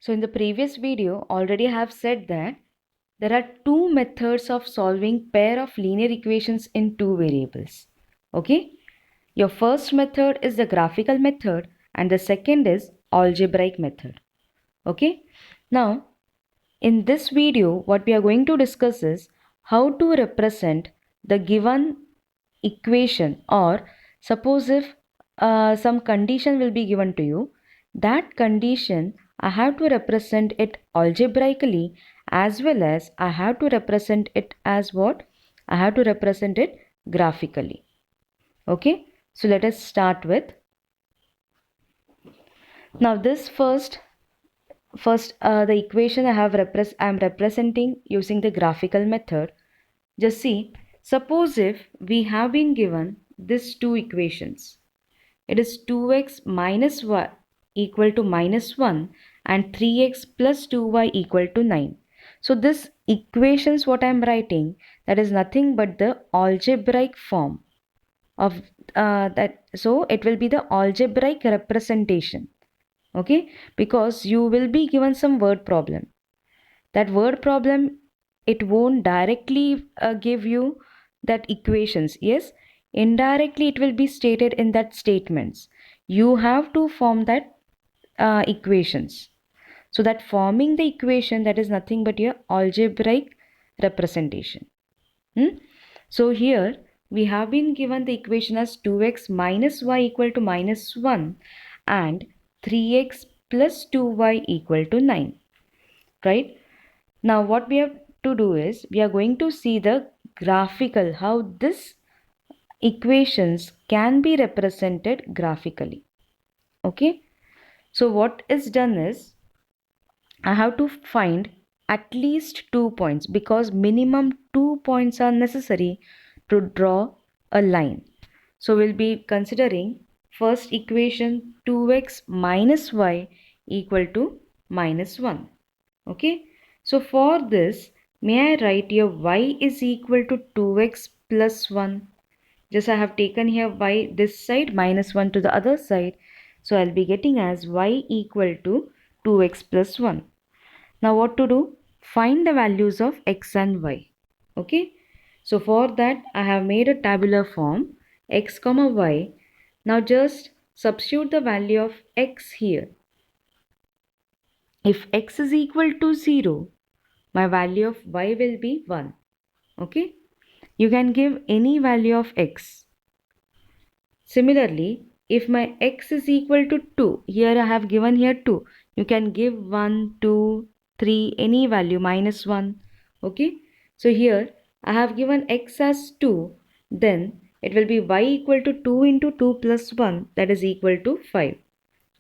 So in the previous video, already I have said that there are two methods of solving pair of linear equations in two variables. Okay. Your first method is the graphical method and the second is algebraic method. Okay. Now, in this video, what we are going to discuss is how to represent the given equation, or suppose if some condition will be given to you, that condition I have to represent it algebraically as well as I have to represent it as what? I have to represent it graphically. Okay, so let us start with. Now this first the equation I'm representing using the graphical method. Just see, suppose if we have been given these two equations, it is 2x minus y equal to minus 1 and 3x plus 2y equal to 9. So this equations what I am writing, that is nothing but the algebraic form of that. So it will be the algebraic representation. Okay, because you will be given some word problem. That word problem, it won't directly give you that equations. Yes, indirectly it will be stated in that statements. You have to form that equations. So that forming the equation, that is nothing but your algebraic representation. So here we have been given the equation as 2x minus y equal to minus 1 and 3x plus 2y equal to 9. Right? Now what we have to do is we are going to see the graphical, how this equations can be represented graphically. Okay. So what is done is I have to find at least 2 points because minimum 2 points are necessary to draw a line. So we'll be considering first equation 2x minus y equal to minus 1. Okay. So for this, may I write here y is equal to 2x plus 1. Just I have taken here y this side minus 1 to the other side. So I'll be getting as y equal to 2x plus 1. Now what to do? Find the values of x and y. Okay. So for that I have made a tabular form x comma y. Now just substitute the value of x here. If x is equal to 0, my value of y will be 1. Okay. You can give any value of x. Similarly, if my x is equal to 2, here I have given here 2. You can give 1, 2, 3, any value minus 1. Okay. So here I have given x as 2. Then it will be y equal to 2 into 2 plus 1, that is equal to 5.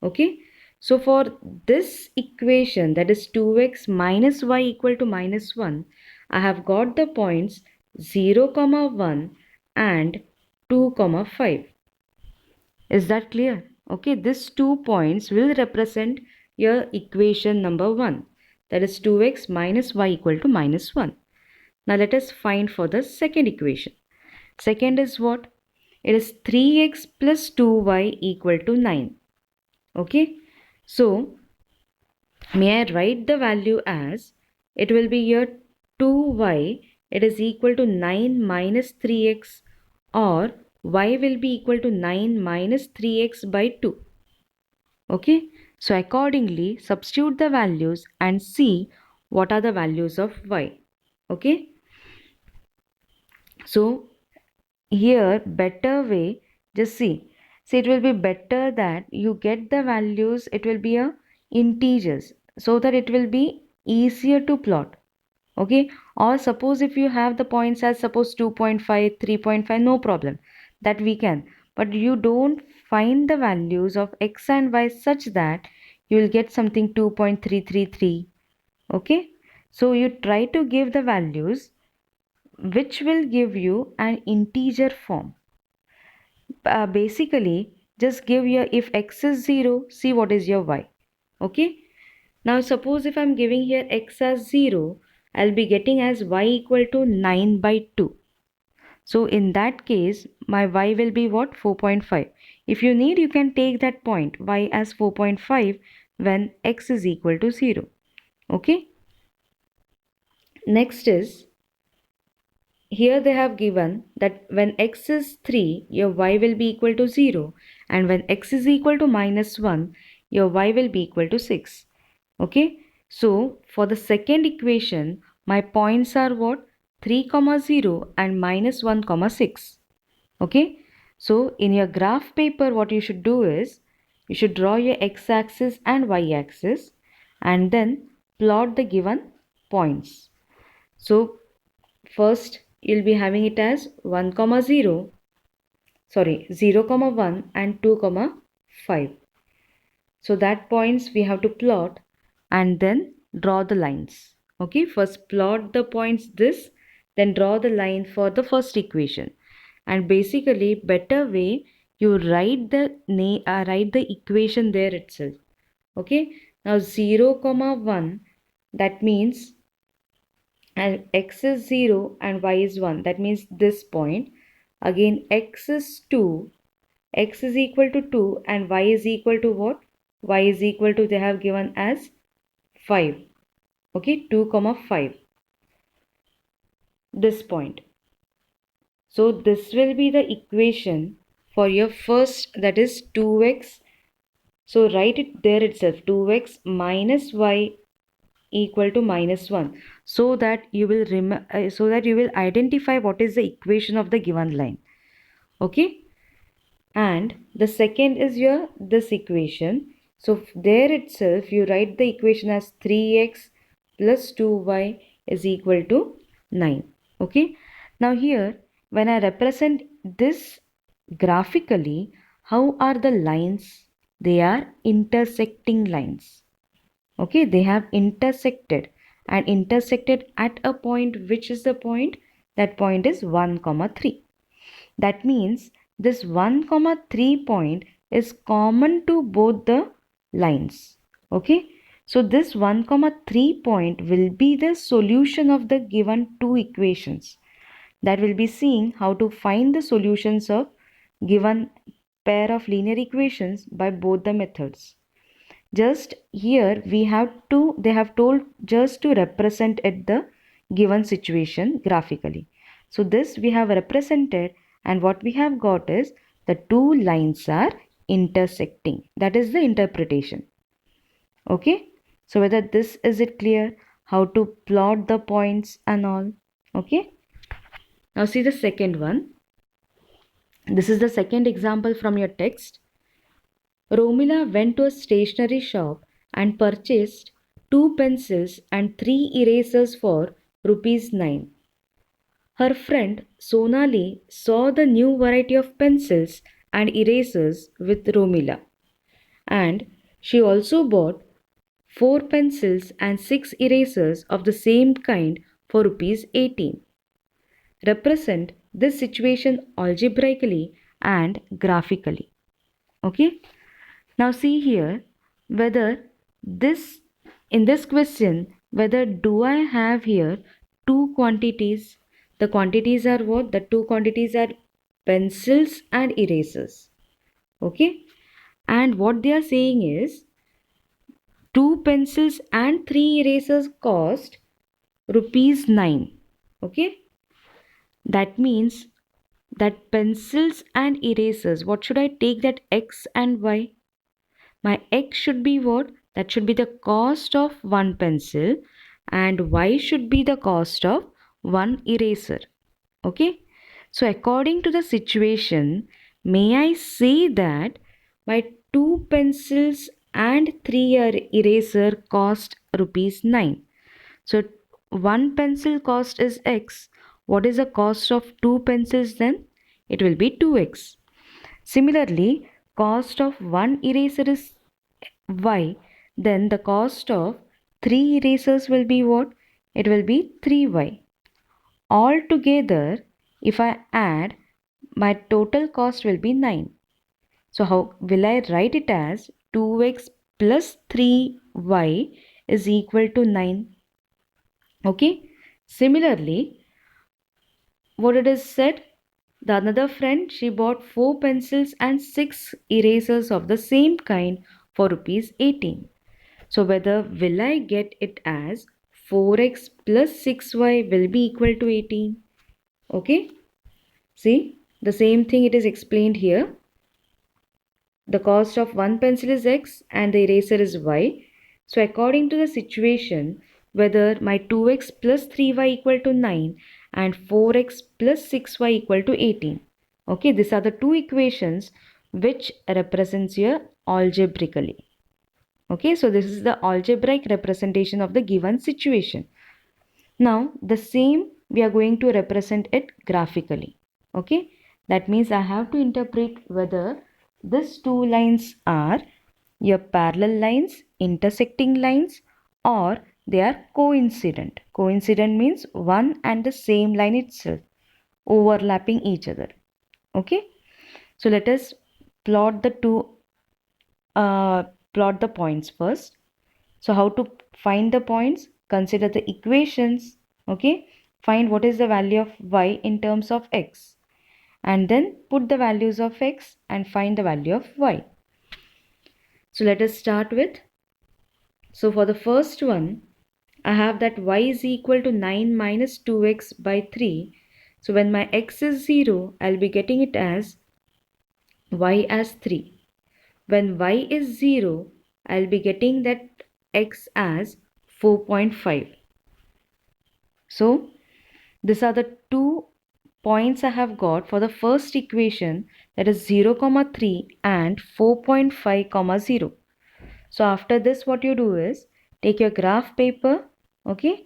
Okay. So for this equation, that is 2x minus y equal to minus 1, I have got the points 0, 1 and 2, 5. Is that clear? Okay, these 2 points will represent your equation number 1. That is 2x minus y equal to minus 1. Now let us find for the second equation. Second is what? It is 3x plus 2y equal to 9. Okay. So, may I write the value as, it will be here 2y, it is equal to 9 minus 3x, or y will be equal to 9 minus 3x by 2. Okay, so accordingly substitute the values and see what are the values of y. Okay, so here better way, just see. So it will be better that you get the values, it will be a integers, so that it will be easier to plot. Okay, or suppose if you have the points as suppose 2.5, 3.5, no problem, that we can. But you don't find the values of x and y such that you will get something 2.333. Okay, so you try to give the values which will give you an integer form. Basically just give your, if x is 0, see what is your y. Okay, now suppose if I'm giving here x as 0, I'll be getting as y equal to 9 by 2. So in that case my y will be what? 4.5. If you need, you can take that point y as 4.5, when x is equal to 0. Okay. Next is, here they have given that when x is 3, your y will be equal to 0, and when x is equal to minus 1, your y will be equal to 6. Okay, so for the second equation, my points are what? 3, 0 and minus 1, 6. Okay, so in your graph paper, what you should do is, you should draw your x-axis and y-axis and then plot the given points. So first, you'll be having it as 1, 0, 0, 1 and 2, 5. So that points we have to plot and then draw the lines. Okay, first plot the points this, then draw the line for the first equation. And basically, better way, you write the equation there itself. Okay, now 0, 1, that means, and x is 0 and y is 1, that means this point. Again, x is 2, x is equal to 2 and y is equal to what? Y is equal to, they have given as 5. Okay, 2, 5, this point. So this will be the equation for your first, that is 2x. So write it there itself, 2x minus y equal to minus 1, so that you will identify what is the equation of the given line. Okay, and the second is your this equation. So there itself you write the equation as 3x plus 2y is equal to 9. Okay, now here when I represent this graphically, how are the lines? They are intersecting lines. Okay, they have intersected and intersected at a point. Which is the point? That point is 1, 3. That means this 1, 3 point is common to both the lines. Okay, so this 1, 3 point will be the solution of the given two equations. That will be seeing how to find the solutions of given pair of linear equations by both the methods. Just here they have told just to represent at the given situation graphically. So this we have represented, and what we have got is the two lines are intersecting. That is the interpretation. Okay, so whether this is it clear how to plot the points and all. Okay, now see the second one. This is the second example from your text. Romila went to a stationery shop and purchased 2 pencils and 3 erasers for rupees 9. Her friend Sonali saw the new variety of pencils and erasers with Romila, and she also bought 4 pencils and 6 erasers of the same kind for rupees 18. Represent this situation algebraically and graphically. Okay? Now see here whether this, in this question, whether do I have here two quantities. The quantities are what? The two quantities are pencils and erasers. Okay, and what they are saying is 2 pencils and 3 erasers cost rupees 9. Okay, that means that pencils and erasers, what should I take, that x and y? My x should be what? That should be the cost of one pencil, and y should be the cost of one eraser. Okay. So according to the situation, may I say that my 2 pencils and 3 eraser cost rupees 9. So one pencil cost is x. What is the cost of 2 pencils then? It will be 2x. Similarly, cost of one eraser is y, then the cost of 3 erasers will be what? It will be 3y. Altogether, if I add, my total cost will be 9. So how will I write it as 2x plus 3y is equal to 9. Okay. Similarly, what it is said, the another friend, she bought 4 pencils and 6 erasers of the same kind for rupees 18. So whether will I get it as 4x plus 6y will be equal to 18. Okay. See, the same thing it is explained here. The cost of one pencil is x and the eraser is y. So according to the situation, whether my 2x plus 3y equal to 9 and 4x plus 6y equal to 18. Okay, these are the two equations which represents here algebraically. Okay, so this is the algebraic representation of the given situation. Now, the same we are going to represent it graphically. Okay, that means I have to interpret whether these two lines are your parallel lines, intersecting lines, or they are coincident. Coincident means one and the same line itself overlapping each other. Okay, so let us plot the plot the points first. So how to find the points? Consider the equations. Okay, find what is the value of y in terms of x, and then put the values of x and find the value of y. So let us start with, so for the first one, I have that y is equal to 9 minus 2x by 3. So when my x is 0, I'll be getting it as y as 3. When y is 0, I'll be getting that x as 4.5. So these are the 2 points I have got for the first equation, that is 0, 3 and 4.5, 0. So after this what you do is take your graph paper, okay,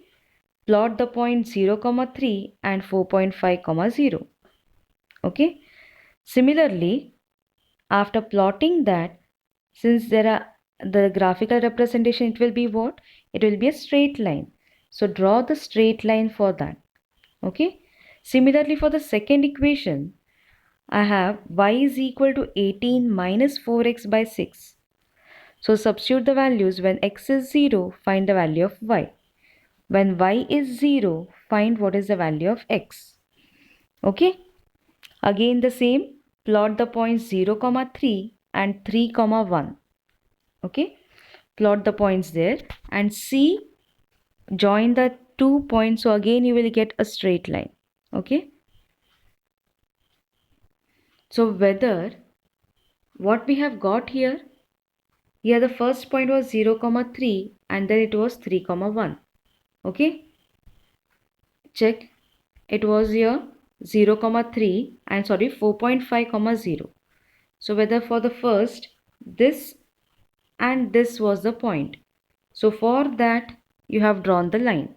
plot the point 0, 3 and 4.5, 0. Okay. Similarly, after plotting that, since there are the graphical representation, it will be what? It will be a straight line. So draw the straight line for that. Okay. Similarly, for the second equation, I have y is equal to 18 minus 4x by 6. So substitute the values. When x is 0, find the value of y. When y is 0, find what is the value of x. Okay. Again the same. Plot the points 0, 3 and 3, 1. Okay. Plot the points there and see, join the 2 points. So again you will get a straight line. Okay. So whether what we have got here, the first point was 0, 3 and then it was 3, 1. Okay. Check. It was here 0, 3 and 4.5, 0. So whether for the first, this and this was the point. So for that you have drawn the line.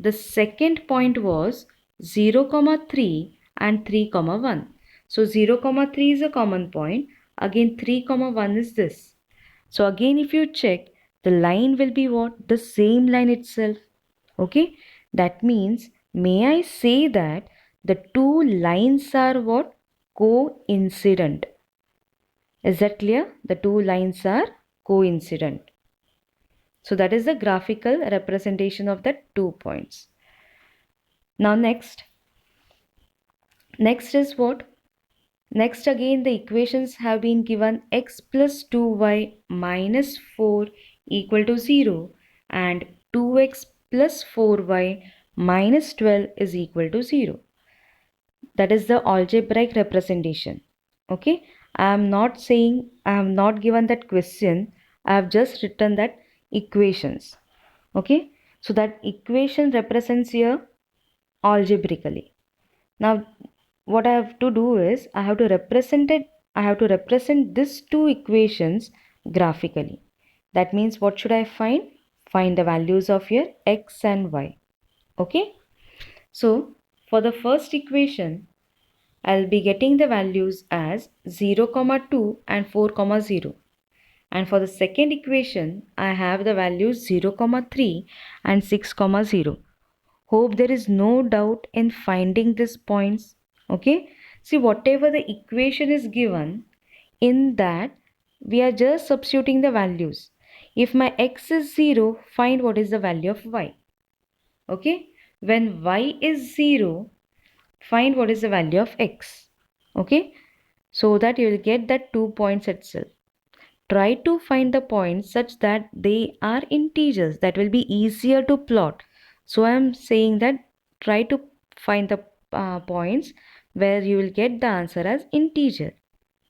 The second point was 0, 3 and 3, 1. So 0, 3 is a common point. Again 3, 1 is this. So again if you check, the line will be what? The same line itself. Okay. That means, may I say that the two lines are what? Coincident. Is that clear? The two lines are coincident. So that is the graphical representation of the 2 points. Now next is what? Next again the equations have been given x plus 2y minus 4 equal to 0 and 2x plus 4y minus 12 is equal to 0. That is the algebraic representation. Okay, I am not saying, I have not given that question, I have just written that equations. Okay, so that equation represents here algebraically. Now what I have to do is I have to represent these two equations graphically. That means what should I find? Find the values of your x and y. Okay, so for the first equation, I'll be getting the values as 0, 2 and 4, 0. And for the second equation, I have the values 0, 3 and 6, 0. Hope there is no doubt in finding these points. Okay. See, whatever the equation is given, in that we are just substituting the values. If my x is 0, find what is the value of y. Okay. When y is 0, find what is the value of x. Okay. So that you will get that 2 points itself. try to find the points such that they are integers that will be easier to plot. So I am saying that try to find the points where you will get the answer as integer.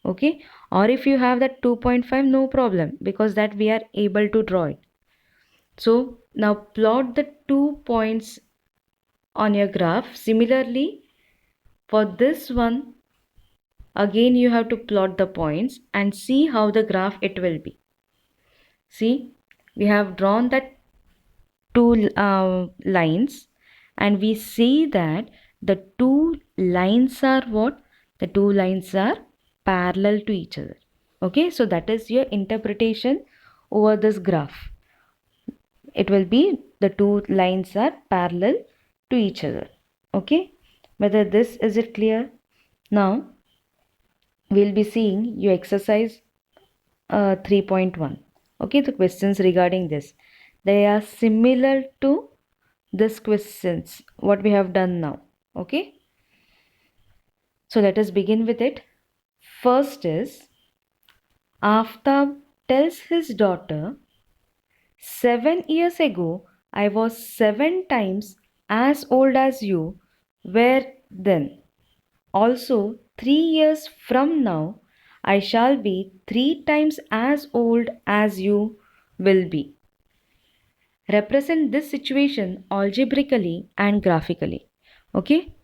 Okay, or if you have that 2.5, no problem, because that we are able to draw it. So now plot the 2 points on your graph. Similarly, for this one, again you have to plot the points and see how the graph it will be. See, we have drawn that two lines, and we see that the two lines are what? The two lines are parallel to each other. Okay, so that is your interpretation over this graph. It will be the two lines are parallel to each other. Okay, whether this is it clear? Now we'll be seeing your exercise 3.1. Okay, the questions regarding this, they are similar to this questions what we have done now. Okay, so let us begin with it. First is, Aftab tells his daughter, 7 years ago I was 7 times as old as you were then. Also, 3 years from now, I shall be 3 times as old as you will be. Represent this situation algebraically and graphically. Okay?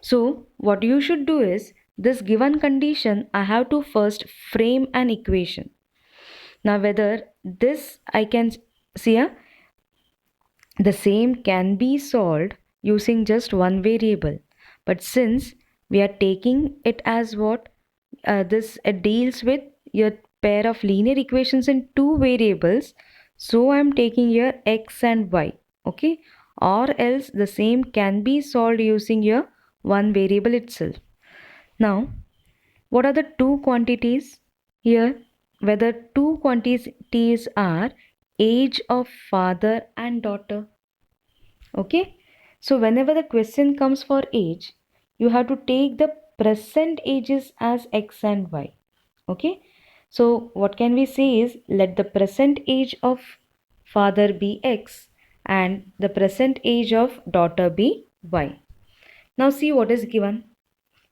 So, what you should do is, this given condition, I have to first frame an equation. Now, whether this I can see the same can be solved using just one variable, but since we are taking it as what this deals with your pair of linear equations in two variables, so I am taking here x and y. Okay, or else the same can be solved using your one variable itself. Now what are the two quantities here? Whether two quantities are age of father and daughter. Okay, so whenever the question comes for age, you have to take the present ages as x and y. Okay, so what can we say is, let the present age of father be x and the present age of daughter be y. Now see what is given.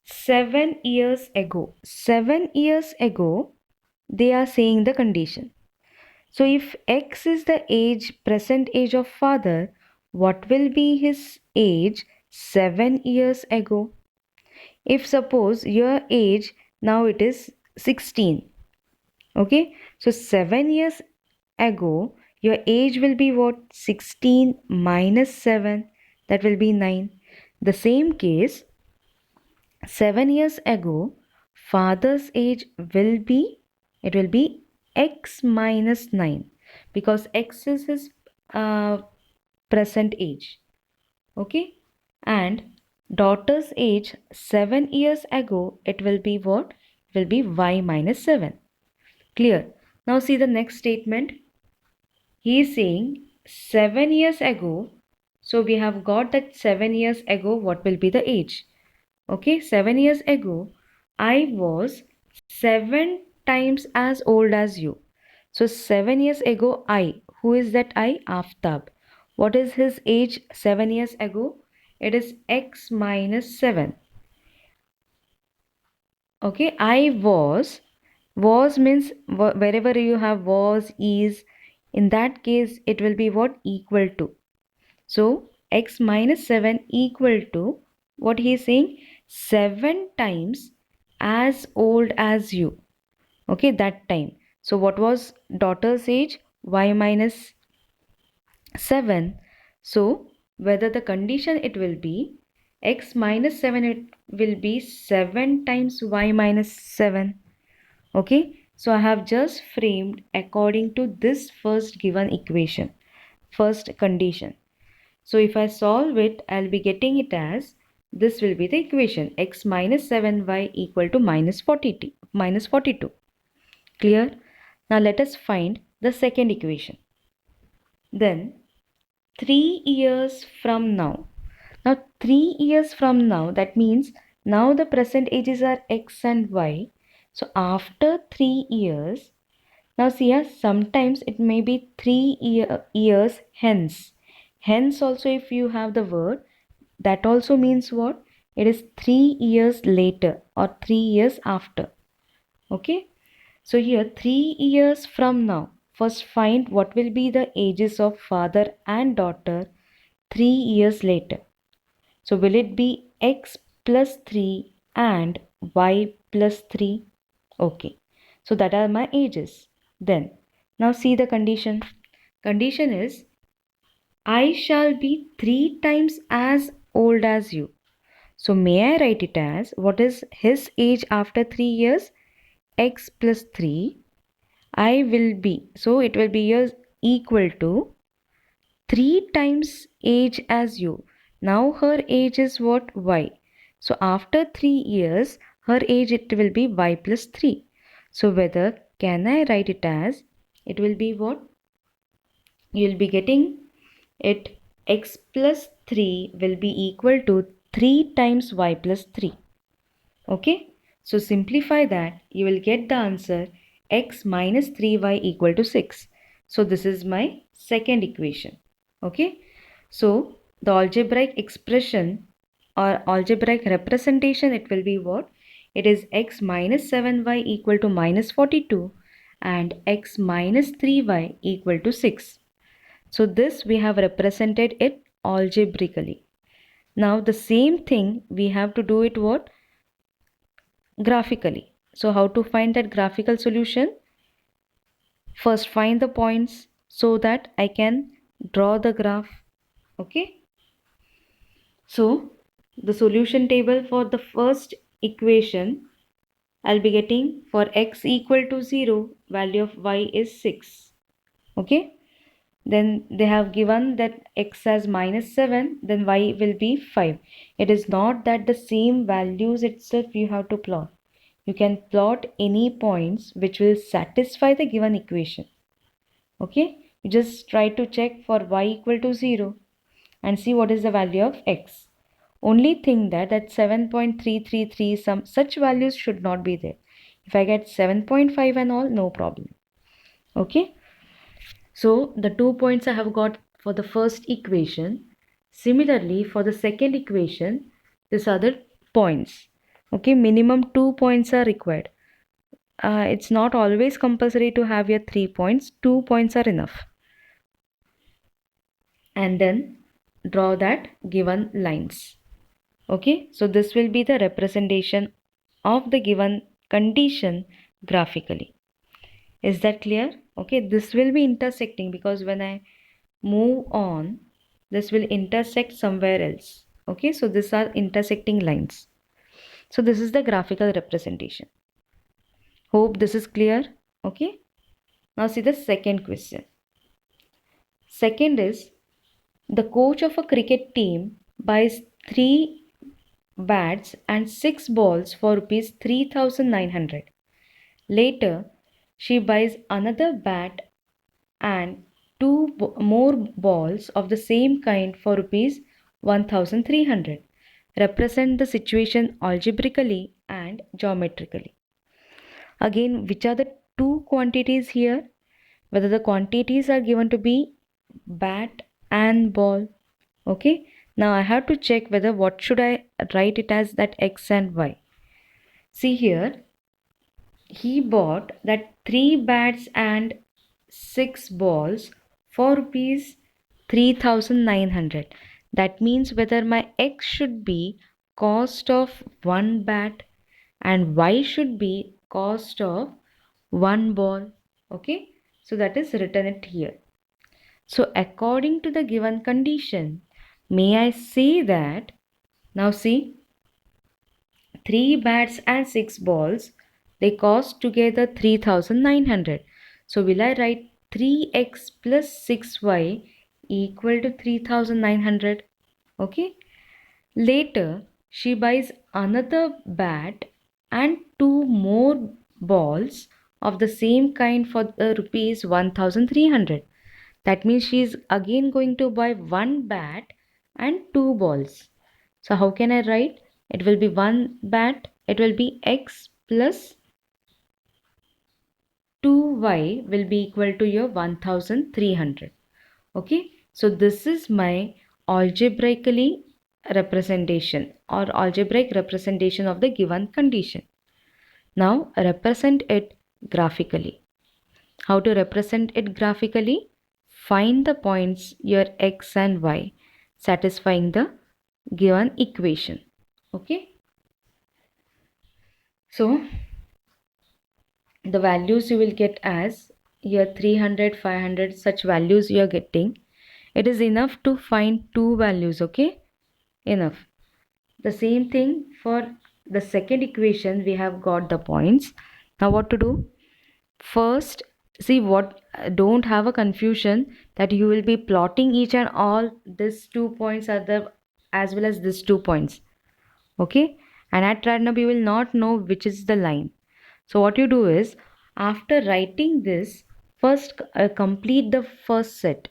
7 years ago. 7 years ago, they are saying the condition. So if x is the present age of father, what will be his age 7 years ago? If suppose your age now it is 16. Okay, so 7 years ago, your age will be what? 16 minus 7, that will be 9. The same case, 7 years ago, father's age will be, it will be x minus 9, because x is his present age. Okay, and daughter's age 7 years ago, it will be what? It will be y minus 7. Clear? Now see the next statement. He is saying 7 years ago. So we have got that 7 years ago, what will be the age? Okay, 7 years ago, I was 7 times as old as you. So 7 years ago, who is that I? Aftab. What is his age 7 years ago? It is x minus 7. Okay, I was means wherever you have was, is, in that case it will be what? Equal to. So x minus 7 equal to, what he is saying, 7 times as old as you. Okay, that time. So what was daughter's age? Y minus 7. So whether the condition it will be x minus 7, it will be 7 times y minus 7. Okay, so I have just framed according to this first given equation, first condition. So if I solve it, I'll be getting it as, this will be the equation, x minus 7y equal to minus 42. Clear? Now let us find the second equation. Then 3 years from now. Now 3 years from now, that means now the present ages are x and y. So after 3 years, Now see here, sometimes it may be 3 years hence. Hence also if you have the word, that also means what? It is 3 years later or 3 years after. Okay. So here 3 years from now, first find what will be the ages of father and daughter 3 years later. So will it be x plus 3 and y plus 3? Okay. So that are my ages. Then now see the condition. Condition is I shall be 3 times as old as you. So may I write it as what is his age after 3 years? X plus 3. I will be. So it will be here equal to 3 times age as you. Now her age is what? Y. So after 3 years, her age it will be y plus 3. So whether can I write it as it will be what? You will be getting it x plus 3 will be equal to 3 times y plus 3. Okay. So simplify that. You will get the answer x minus 3y equal to 6. So this is my second equation. Okay. So the algebraic expression or algebraic representation, it will be what? It is x minus 7y equal to minus 42 and x minus 3y equal to 6. So this we have represented it algebraically. Now the same thing we have to do it what? Graphically. So how to find that graphical solution? First find the points so that I can draw the graph. Okay. So the solution table for the first equation, I'll be getting for x equal to 0, value of y is 6. Okay. Then they have given that x as minus 7, then y will be 5. It is not that the same values itself you have to plot. You can plot any points which will satisfy the given equation. Okay. You just try to check for y equal to 0 and see what is the value of x. Only thing that 7.333 some such values should not be there. If I get 7.5 and all, no problem. Okay. So the 2 points I have got for the first equation. Similarly, for the second equation, these are the points. Okay, minimum 2 points are required. It's not always compulsory to have your 3 points. 2 points are enough. And then draw that given lines. Okay, so this will be the representation of the given condition graphically. Is that clear? Okay, this will be intersecting because when I move on, this will intersect somewhere else. Okay, so these are intersecting lines. So this is the graphical representation. Hope this is clear. Okay, now see the second question. Second is the coach of a cricket team buys 3 bats and 6 balls for rupees 3,900. Later, she buys another bat and 2 more balls of the same kind for rupees 1,300. Represent the situation algebraically and geometrically. Again, which are the two quantities here? Whether the quantities are given to be bat and ball. Okay. Now I have to check whether what should I write it as that x and y. See here, he bought that 3 bats and 6 balls for rupees 3,900. That means whether my x should be cost of 1 bat and y should be cost of 1 ball. Okay, so that is written it here. So according to the given condition, may I say that, now see, 3 bats and 6 balls, they cost together 3,900. So will I write 3x plus 6y equal to 3,900? Okay. Later, she buys another bat and 2 more balls of the same kind for the rupees 1,300. That means she is again going to buy 1 bat and 2 balls. So how can I write? It will be 1 bat, it will be x plus 2y will be equal to your 1300. Okay, so this is my algebraically representation or algebraic representation of the given condition. Now represent it graphically. How to represent it graphically? Find the points your x and y satisfying the given equation. Okay, so the values you will get as your 300, 500, such values you are getting, it is enough to find two values. Okay, enough. The same thing for the second equation, we have got the points. Now what to do? First, see what, don't have a confusion that you will be plotting each and all these 2 points are the as well as these 2 points. Okay, and at random you will not know which is the line. So what you do is, after writing this, first complete the first set.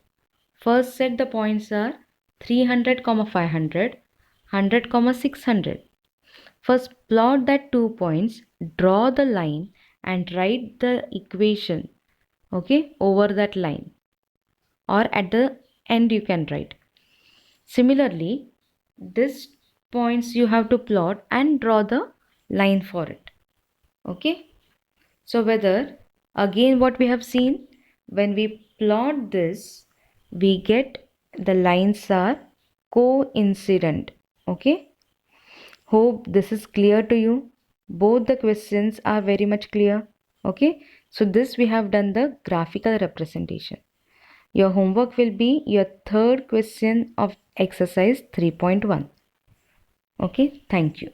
First set the points are 300, 500, 100, 600. First plot that 2 points, draw the line and write the equation, okay, over that line, or at the end you can write. Similarly, this points you have to plot and draw the line for it. Okay, so whether, again what we have seen, when we plot this, we get the lines are coincident. Okay, hope this is clear to you. Both the questions are very much clear. Okay, so this we have done the graphical representation. Your homework will be your third question of exercise 3.1. Okay, thank you.